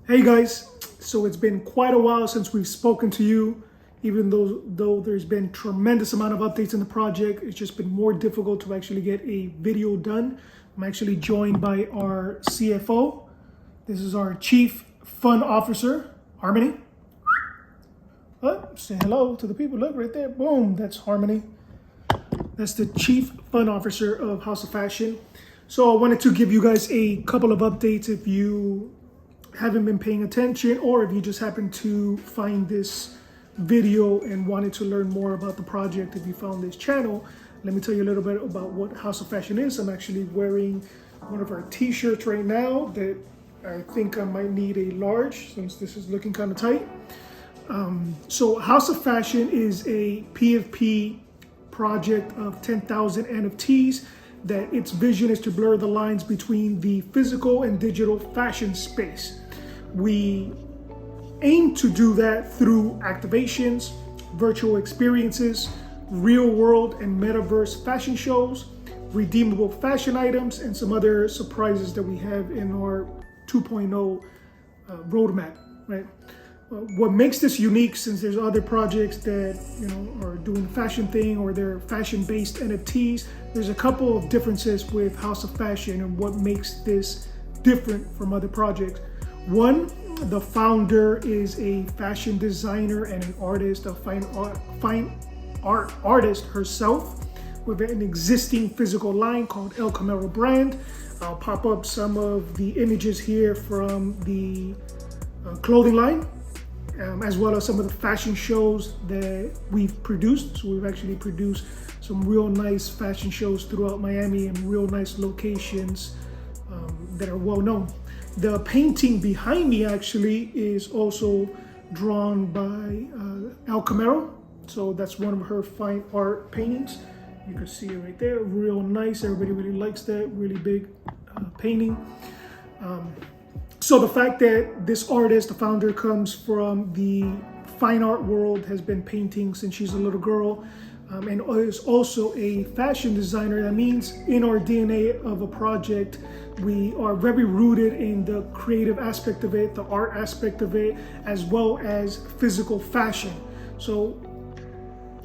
Hey guys, so it's been quite a while since we've spoken to you. Even though there's been tremendous amount of updates in the project, it's just been more difficult to actually get a video done. I'm actually joined by our CFO. This is our Chief Fun Officer, Harmony. Say hello to the people. Look right there. Boom, that's Harmony. That's the Chief Fun Officer of House of Fashion. So I wanted to give you guys a couple of updates if you haven't been paying attention, or if you just happen to find this video and wanted to learn more about the project. If you found this channel, let me tell you a little bit about what House of Fashion is. I'm actually wearing one of our t-shirts right now that I think I might need a large since this is looking kind of tight. So House of Fashion is a PFP project of 10,000 NFTs that its vision is to blur the lines between the physical and digital fashion space. We aim to do that through activations, virtual experiences, real world and metaverse fashion shows, redeemable fashion items, and some other surprises that we have in our 2.0 roadmap, right? What makes this unique, since there's other projects that are doing the fashion thing or they're fashion-based NFTs, there's a couple of differences with House of Fashion and what makes this different from other projects. One, the founder is a fashion designer and an artist, a fine art artist herself, with an existing physical line called LCamero brand. I'll pop up some of the images here from the clothing line, as well as some of the fashion shows that we've produced. So we've actually produced some real nice fashion shows throughout Miami and real nice locations that are well known. The painting behind me actually is also drawn by Camero. So that's one of her fine art paintings. You can see it right there, real nice. Everybody really likes that, really big painting. So the fact that this artist, the founder, comes from the fine art world, has been painting since she's a little girl, and is also a fashion designer, that means in our DNA of a project, we are very rooted in the creative aspect of it, the art aspect of it, as well as physical fashion. So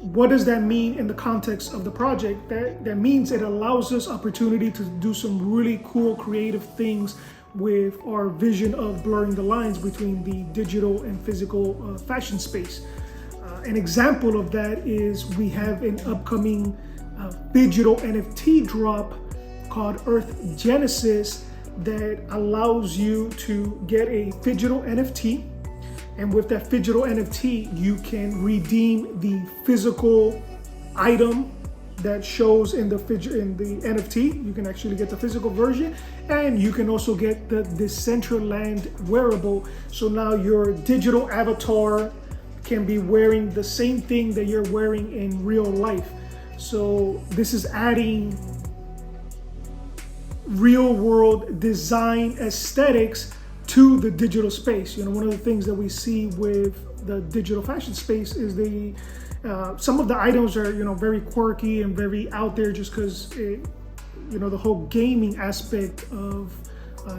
what does that mean in the context of the project? That means it allows us opportunity to do some really cool creative things with our vision of blurring the lines between the digital and physical fashion space. An example of that is we have an upcoming digital NFT drop called Earth Genesis that allows you to get a digital NFT. And with that digital NFT, you can redeem the physical item that shows in the NFT. You can actually get the physical version, and you can also get the Decentraland wearable. So now your digital avatar can be wearing the same thing that you're wearing in real life. So this is adding real world design aesthetics to the digital space. One of the things that we see with the digital fashion space is some of the items are very quirky and very out there, just because the whole gaming aspect of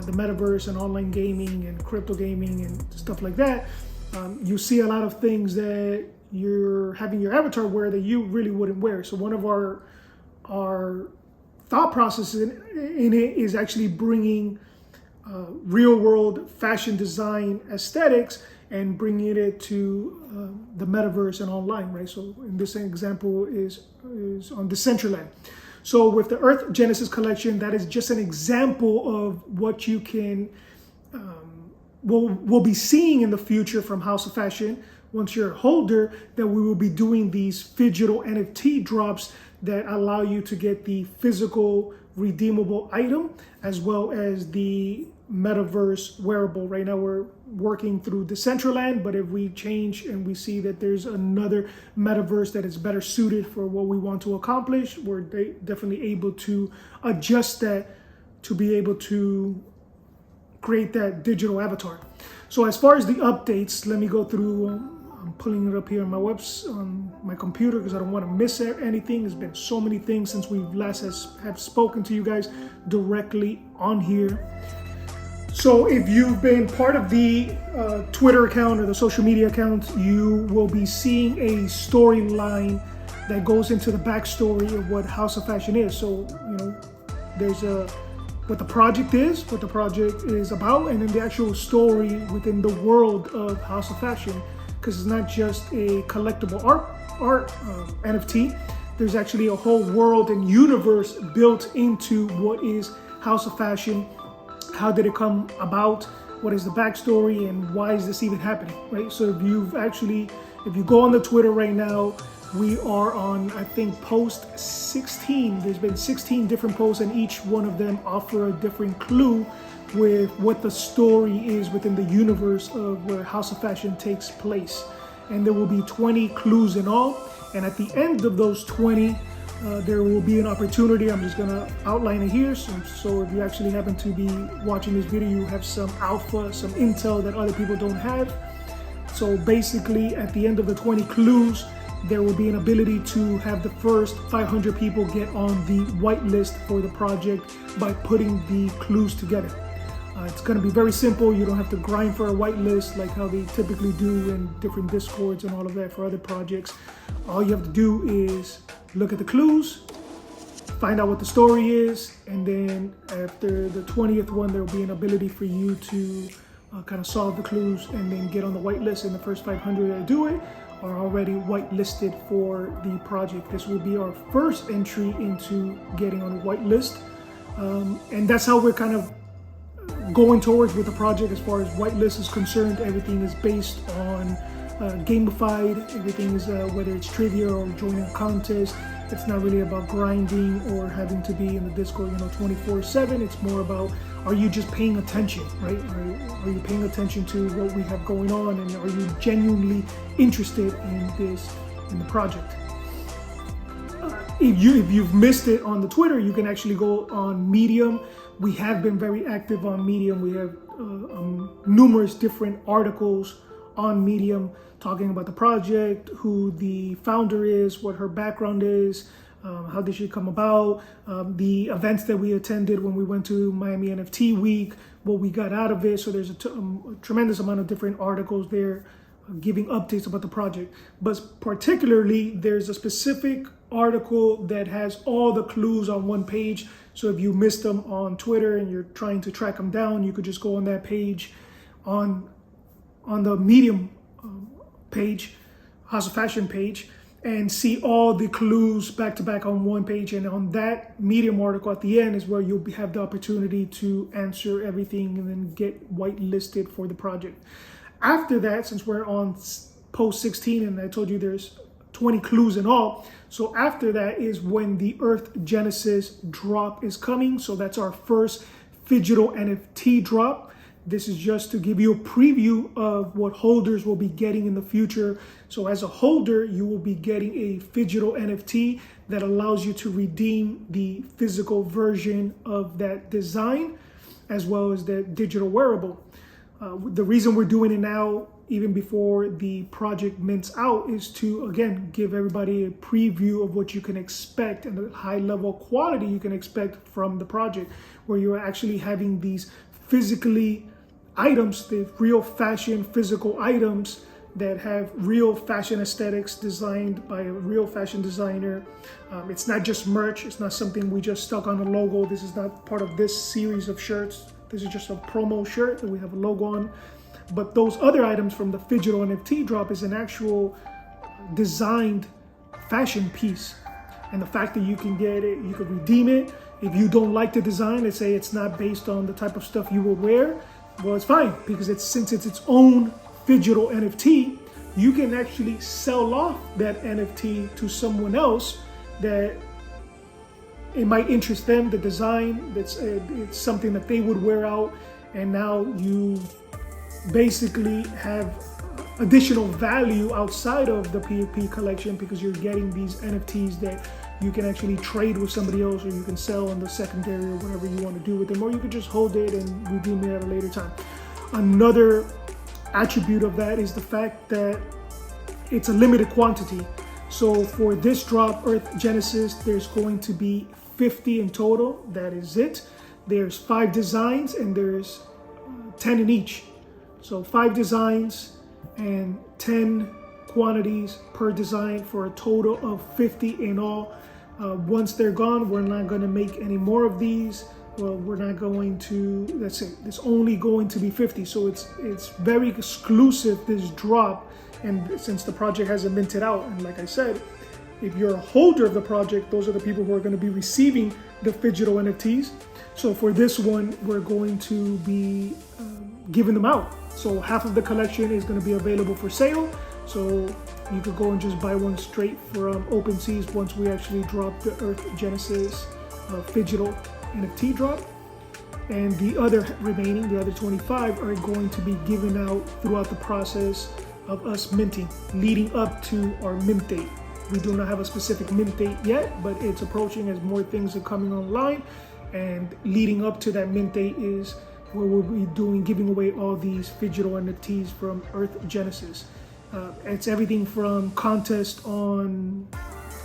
the metaverse and online gaming and crypto gaming and stuff like that. You see a lot of things that you're having your avatar wear that you really wouldn't wear. So one of our thought processes in it is actually bringing real world fashion design aesthetics and bringing it to the metaverse and online, right? So in this example is on Decentraland. So with the Earth Genesis collection, that is just an example of what you can we'll be seeing in the future from House of Fashion. Once you're a holder, that we will be doing these digital NFT drops that allow you to get the physical redeemable item as well as the metaverse wearable. Right now we're working through Decentraland, but if we change and we see that there's another metaverse that is better suited for what we want to accomplish, we're definitely able to adjust that to be able to create that digital avatar. So as far as the updates, let me go through. I'm pulling it up here on my computer because I don't want to miss anything. There's been so many things since we last have spoken to you guys directly on here. So if you've been part of the Twitter account or the social media account, you will be seeing a storyline that goes into the backstory of what House of Fashion is. So, there's what the project is about, and then the actual story within the world of House of Fashion, because it's not just a collectible art NFT. There's actually a whole world and universe built into what is House of Fashion. How did it come about? What is the backstory, and why is this even happening, right? So if you go on the Twitter right now, we are on, I think, post 16. There's been 16 different posts, and each one of them offer a different clue with what the story is within the universe of where House of Fashion takes place. And there will be 20 clues in all. And at the end of those 20, there will be an opportunity. I'm just gonna outline it here. So if you actually happen to be watching this video, you have some alpha, some intel that other people don't have. So basically, at the end of the 20 clues, there will be an ability to have the first 500 people get on the whitelist for the project by putting the clues together. It's going to be very simple. You don't have to grind for a whitelist like how they typically do in different discords and all of that for other projects. All you have to do is look at the clues, find out what the story is, and then after the 20th one, there will be an ability for you to kind of solve the clues and then get on the whitelist. And the first 500 that do it are already whitelisted for the project. This will be our first entry into getting on a whitelist, and that's how we're kind of going towards with the project. As far as whitelist is concerned, everything is based on gamified. Everything is whether it's trivia or joining a contest. It's not really about grinding or having to be in the Discord 24/7. It's more about, are you just paying attention, right? Are you paying attention to what we have going on, and are you genuinely interested in the project? If you've missed it on the Twitter, you can actually go on Medium. We have been very active on Medium. We have numerous different articles on Medium talking about the project, who the founder is, what her background is, how did she come about, the events that we attended when we went to Miami NFT Week, what we got out of it. So there's a tremendous amount of different articles there giving updates about the project. But particularly, there's a specific article that has all the clues on one page. So if you missed them on Twitter and you're trying to track them down, you could just go on that page on the Medium page, House of Fashion page, and see all the clues back to back on one page. And on that Medium article at the end is where you'll have the opportunity to answer everything and then get whitelisted for the project. After that, since we're on post 16 and I told you there's 20 clues in all, so after that is when the Earth Genesis drop is coming. So that's our first digital NFT drop. This is just to give you a preview of what holders will be getting in the future. So as a holder, you will be getting a digital NFT that allows you to redeem the physical version of that design, as well as the digital wearable. The reason we're doing it now, even before the project mints out, is to, again, give everybody a preview of what you can expect and the high level quality you can expect from the project, where you're actually having these physically items, the real fashion physical items that have real fashion aesthetics designed by a real fashion designer. It's not just merch. It's not something we just stuck on a logo. This is not part of this series of shirts. This is just a promo shirt that we have a logo on. But those other items from the digital NFT drop is an actual designed fashion piece. And the fact that you can get it, you can redeem it. If you don't like the design, let's say it's not based on the type of stuff you would wear, well, it's fine, because since it's its own digital NFT, you can actually sell off that NFT to someone else that it might interest them, the design, it's something that they would wear out, and now you basically have additional value outside of the PFP collection because you're getting these NFTs that you can actually trade with somebody else, or you can sell on the secondary or whatever you want to do with them, or you could just hold it and redeem it at a later time. Another attribute of that is the fact that it's a limited quantity. So for this drop, Earth Genesis, there's going to be 50 in total. That is it. There's 5 designs, and there's 10 in each. So 5 designs and 10 quantities per design for a total of 50 in all. Once they're gone, we're not going to make any more of these. Well, we're not going to, that's it. It's only going to be 50. So it's very exclusive, this drop. And since the project hasn't minted out, and like I said, if you're a holder of the project, those are the people who are going to be receiving the digital NFTs. So for this one, we're going to be giving them out. So half of the collection is going to be available for sale. So you could go and just buy one straight from OpenSeas once we actually drop the Earth Genesis digital NFT drop. And the other remaining, the other 25, are going to be given out throughout the process of us minting, leading up to our mint date. We do not have a specific mint date yet, but it's approaching as more things are coming online. And leading up to that mint date is where we'll be giving away all these digital NFTs from Earth Genesis. It's everything from contest on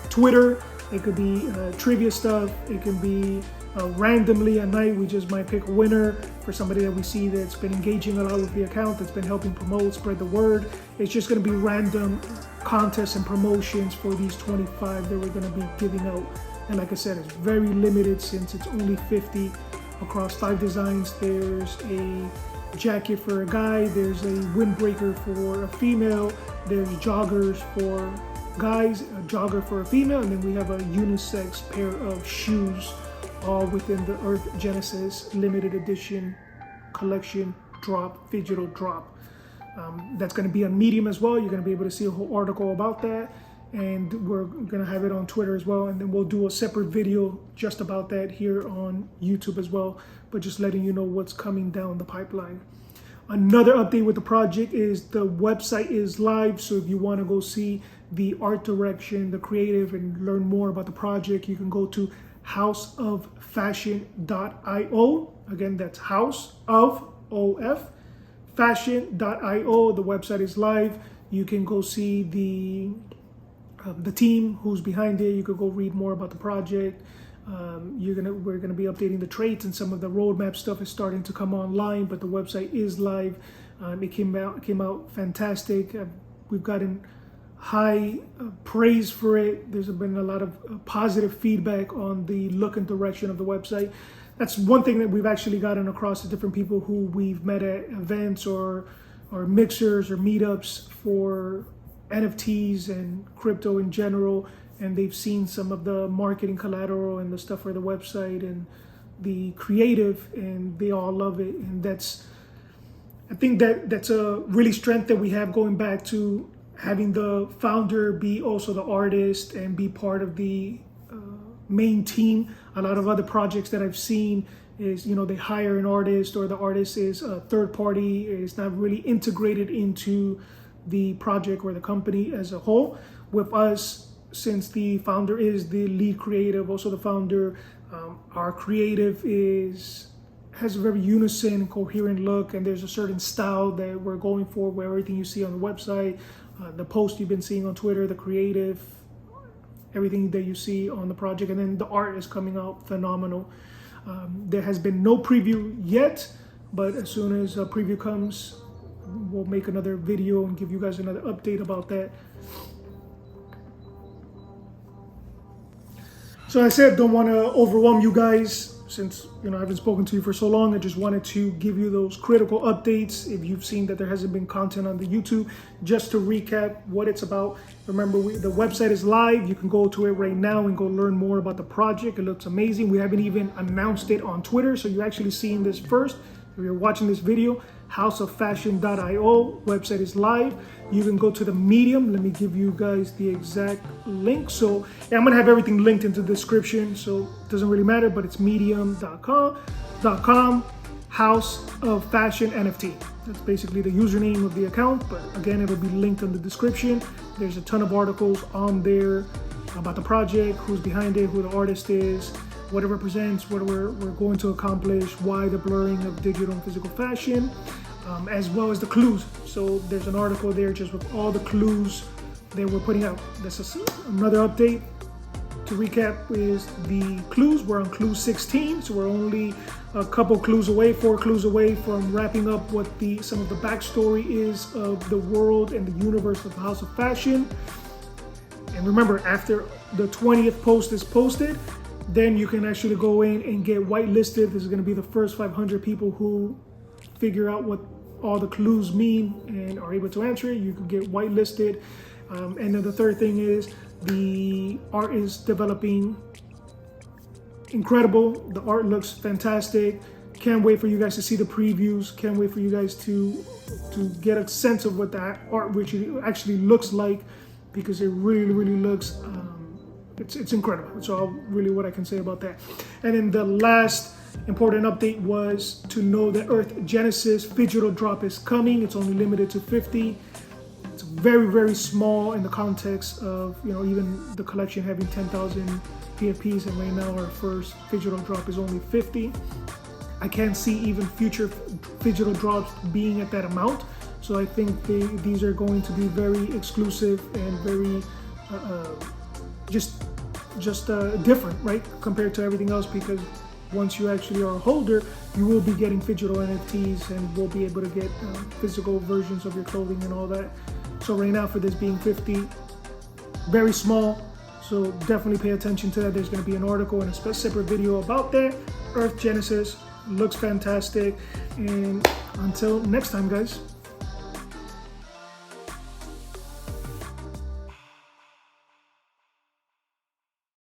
Twitter. It could be trivia stuff. It can be randomly at night. We just might pick a winner for somebody that we see that's been engaging a lot with the account, that's been helping promote, spread the word. It's just going to be random contests and promotions for these 25 that we're going to be giving out. And like I said, it's very limited since it's only 50 across 5 designs. There's a jacket for a guy, there's a windbreaker for a female, there's joggers for guys, a jogger for a female, and then we have a unisex pair of shoes, all within the Earth Genesis limited edition collection drop, digital drop. That's going to be on Medium as well. You're going to be able to see a whole article about that, and we're going to have it on Twitter as well, and then we'll do a separate video just about that here on YouTube as well, but just letting you know what's coming down the pipeline. Another update with the project is the website is live, so if you want to go see the art direction, the creative, and learn more about the project, you can go to houseoffashion.io. Again, that's House of OF Fashion.io. The website is live. You can go see the team who's behind it. You could go read more about the project. We're gonna be updating the traits, and some of the roadmap stuff is starting to come online. But the website is live. It came out fantastic. We've gotten high praise for it. There's been a lot of positive feedback on the look and direction of the website. That's one thing that we've actually gotten across to different people who we've met at events or mixers or meetups for NFTs and crypto in general, and they've seen some of the marketing collateral and the stuff for the website and the creative, and they all love it. And I think that's a really strength that we have, going back to having the founder be also the artist and be part of the main team. A lot of other projects that I've seen is, they hire an artist, or the artist is a third party, is not really integrated into the project or the company as a whole. With us, since the founder is the lead creative, also the founder, our creative has a very unison, coherent look, and there's a certain style that we're going for, where everything you see on the website, the post you've been seeing on Twitter, the creative, everything that you see on the project, and then the art is coming out phenomenal. There has been no preview yet, but as soon as a preview comes, we'll make another video and give you guys another update about that. So I said, don't want to overwhelm you guys, since I haven't spoken to you for so long. I just wanted to give you those critical updates. If you've seen that there hasn't been content on the YouTube, just to recap what it's about. Remember, the website is live. You can go to it right now and go learn more about the project. It looks amazing. We haven't even announced it on Twitter, so you're actually seeing this first. If you're watching this video, houseoffashion.io website is live. You can go to the Medium. Let me give you guys the exact link. So I'm gonna have everything linked into the description, so it doesn't really matter, but it's medium.com House of Fashion NFT. That's basically the username of the account, but again, it'll be linked in the description. There's a ton of articles on there about the project, who's behind it, who the artist is, what it represents, what we're going to accomplish, why the blurring of digital and physical fashion, as well as the clues. So there's an article there just with all the clues that we're putting out. This is another update. To recap, is the clues. We're on clue 16, so we're only a couple clues away, 4 clues away from wrapping up what some of the backstory is of the world and the universe of House of Fashion. And remember, after the 20th post is posted, then you can actually go in and get whitelisted. This is going to be the first 500 people who figure out what all the clues mean and are able to answer it. You can get whitelisted. And then the third thing is the art is developing incredible. The art looks fantastic. Can't wait for you guys to see the previews. Can't wait for you guys to get a sense of what that art actually looks like, because it really looks it's incredible. That's all really what I can say about that. And then the last important update was to know that Earth Genesis digital drop is coming. It's only limited to 50. It's very small in the context of, you know, even the collection having 10,000 PFPs, and right now our first digital drop is only 50. I can't see even future digital drops being at that amount. So I think these are going to be very exclusive and very just different, right, compared to everything else, because once you actually are a holder, you will be getting digital NFTs and will be able to get physical versions of your clothing and all that. So right now, for this being 50, very small, so definitely pay attention to that. There's going to be an article and a separate video about that. Earth Genesis looks fantastic, and until next time, guys.